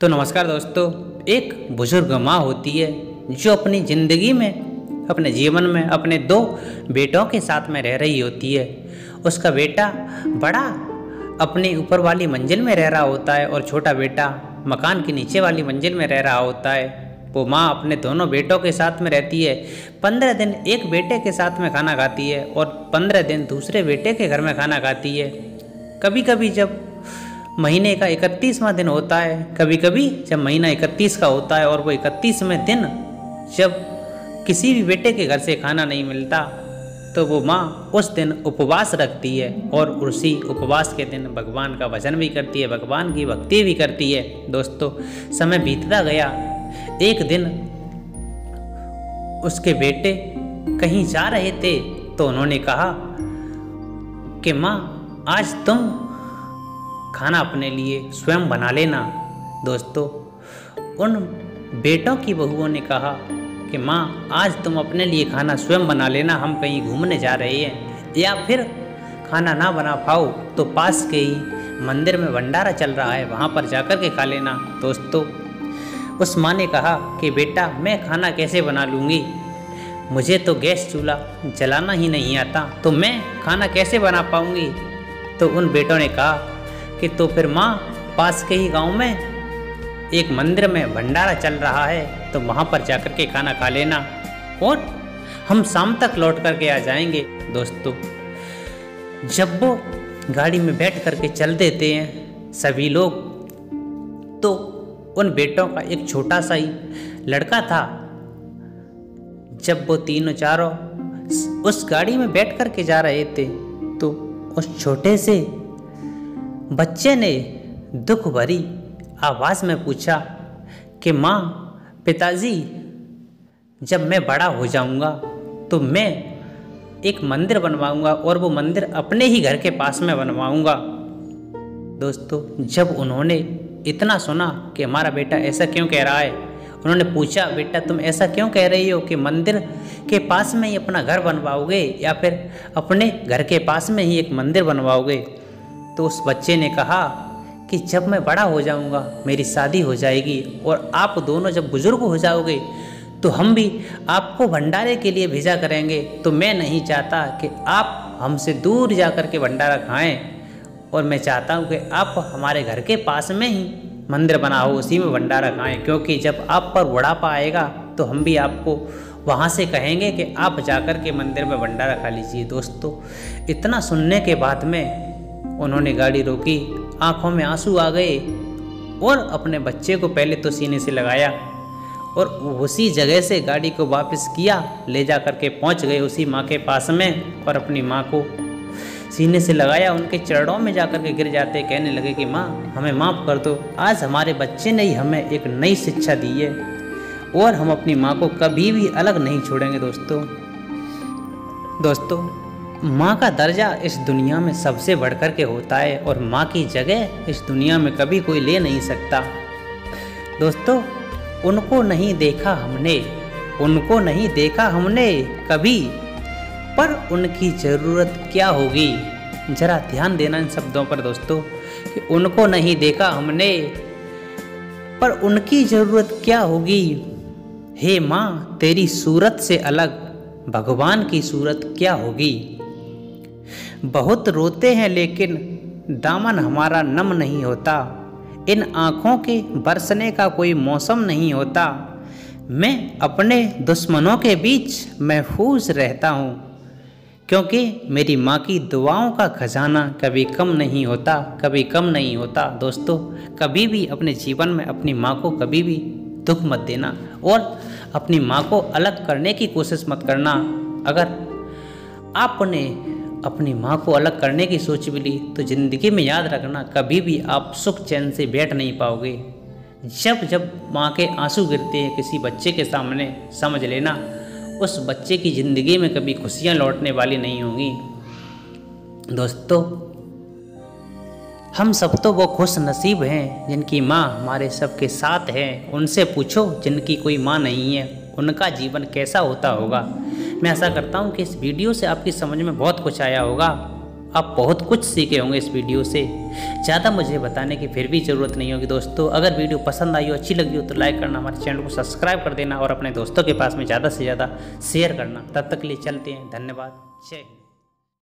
तो नमस्कार दोस्तों। एक बुजुर्ग माँ होती है जो अपनी ज़िंदगी में, अपने जीवन में अपने दो बेटों के साथ में रह रही होती है। उसका बेटा बड़ा अपने ऊपर वाली मंजिल में रह रहा होता है और छोटा बेटा मकान के नीचे वाली मंजिल में रह रहा होता है। वो माँ अपने दोनों बेटों के साथ में रहती है। 15 दिन एक बेटे के साथ में खाना खाती है और 15 दिन दूसरे बेटे के घर में खाना खाती है। कभी कभी जब महीने का 31वां दिन होता है, कभी कभी जब महीना 31 का होता है और वो 31वें दिन जब किसी भी बेटे के घर से खाना नहीं मिलता तो वो माँ उस दिन उपवास रखती है और उसी उपवास के दिन भगवान का भजन भी करती है, भगवान की भक्ति भी करती है। दोस्तों, समय बीतता गया। एक दिन उसके बेटे कहीं जा रहे थे तो उन्होंने कहा कि माँ, आज तुम खाना अपने लिए स्वयं बना लेना। दोस्तों, उन बेटों की बहुओं ने कहा कि माँ, आज तुम अपने लिए खाना स्वयं बना लेना, हम कहीं घूमने जा रहे हैं, या फिर खाना ना बना पाओ तो पास के ही मंदिर में भंडारा चल रहा है, वहाँ पर जाकर के खा लेना। दोस्तों, उस माँ ने कहा कि बेटा, मैं खाना कैसे बना लूँगी, मुझे तो गैस चूल्हा जलाना ही नहीं आता, तो मैं खाना कैसे बना पाऊँगी। तो उन बेटों ने कहा कि तो फिर माँ, पास के ही गांव में एक मंदिर में भंडारा चल रहा है, तो वहाँ पर जाकर के खाना खा लेना और हम शाम तक लौट करके आ जाएंगे। दोस्तों, जब वो गाड़ी में बैठ करके चल देते हैं सभी लोग, तो उन बेटों का एक छोटा सा ही लड़का था। जब वो तीनों चारों उस गाड़ी में बैठ करके जा रहे थे तो उस छोटे से बच्चे ने दुख भरी आवाज़ में पूछा कि माँ, पिताजी, जब मैं बड़ा हो जाऊंगा तो मैं एक मंदिर बनवाऊंगा और वो मंदिर अपने ही घर के पास में बनवाऊंगा। दोस्तों, जब उन्होंने इतना सुना कि हमारा बेटा ऐसा क्यों कह रहा है, उन्होंने पूछा, बेटा तुम ऐसा क्यों कह रही हो कि मंदिर के पास में ही अपना घर बनवाओगे या फिर अपने घर के पास में ही एक मंदिर बनवाओगे। तो उस बच्चे ने कहा कि जब मैं बड़ा हो जाऊंगा, मेरी शादी हो जाएगी और आप दोनों जब बुजुर्ग हो जाओगे तो हम भी आपको भंडारे के लिए भेजा करेंगे। तो मैं नहीं चाहता कि आप हमसे दूर जा कर के भंडारा खाएं, और मैं चाहता हूं कि आप हमारे घर के पास में ही मंदिर बनाओ, उसी में भंडारा खाएं, क्योंकि जब आप पर बुढ़ापा आएगा तो हम भी आपको वहाँ से कहेंगे कि आप जाकर के मंदिर में भंडारा खा लीजिए। दोस्तों, इतना सुनने के बाद में उन्होंने गाड़ी रोकी, आंखों में आंसू आ गए और अपने बच्चे को पहले तो सीने से लगाया और उसी जगह से गाड़ी को वापस किया, ले जा कर के पहुँच गए उसी माँ के पास में और अपनी माँ को सीने से लगाया, उनके चरणों में जा कर के गिर जाते, कहने लगे कि माँ, हमें माफ़ कर दो, आज हमारे बच्चे ने ही हमें एक नई शिक्षा दी है और हम अपनी माँ को कभी भी अलग नहीं छोड़ेंगे। दोस्तों, माँ का दर्जा इस दुनिया में सबसे बढ़कर के होता है और माँ की जगह इस दुनिया में कभी कोई ले नहीं सकता। दोस्तों, उनको नहीं देखा हमने कभी, पर उनकी ज़रूरत क्या होगी। जरा ध्यान देना इन शब्दों पर दोस्तों, कि उनको नहीं देखा हमने पर उनकी ज़रूरत क्या होगी। हे माँ, तेरी सूरत से अलग भगवान की सूरत क्या होगी। बहुत रोते हैं लेकिन दामन हमारा नम नहीं होता, इन आँखों के बरसने का कोई मौसम नहीं होता। मैं अपने दुश्मनों के बीच महफूज रहता हूँ, क्योंकि मेरी माँ की दुआओं का खजाना कभी कम नहीं होता। दोस्तों, कभी भी अपने जीवन में अपनी माँ को कभी भी दुख मत देना और अपनी माँ को अलग करने की कोशिश मत करना। अगर आपने अपनी माँ को अलग करने की सोच भी ली तो ज़िंदगी में याद रखना, कभी भी आप सुख चैन से बैठ नहीं पाओगे। जब माँ के आंसू गिरते हैं किसी बच्चे के सामने, समझ लेना उस बच्चे की ज़िंदगी में कभी खुशियाँ लौटने वाली नहीं होंगी। दोस्तों, हम सब तो वो खुश नसीब हैं जिनकी माँ हमारे सबके साथ है। उनसे पूछो जिनकी कोई माँ नहीं है, उनका जीवन कैसा होता होगा। मैं आशा करता हूँ कि इस वीडियो से आपकी समझ में बहुत कुछ आया होगा आप बहुत कुछ सीखे होंगे इस वीडियो से। ज़्यादा मुझे बताने की फिर भी ज़रूरत नहीं होगी दोस्तों। अगर वीडियो पसंद आई हो, अच्छी लगी हो तो लाइक करना, हमारे चैनल को सब्सक्राइब कर देना और अपने दोस्तों के पास में ज़्यादा से ज़्यादा शेयर करना। तब तक के लिए चलते हैं, धन्यवाद, जय हिंद।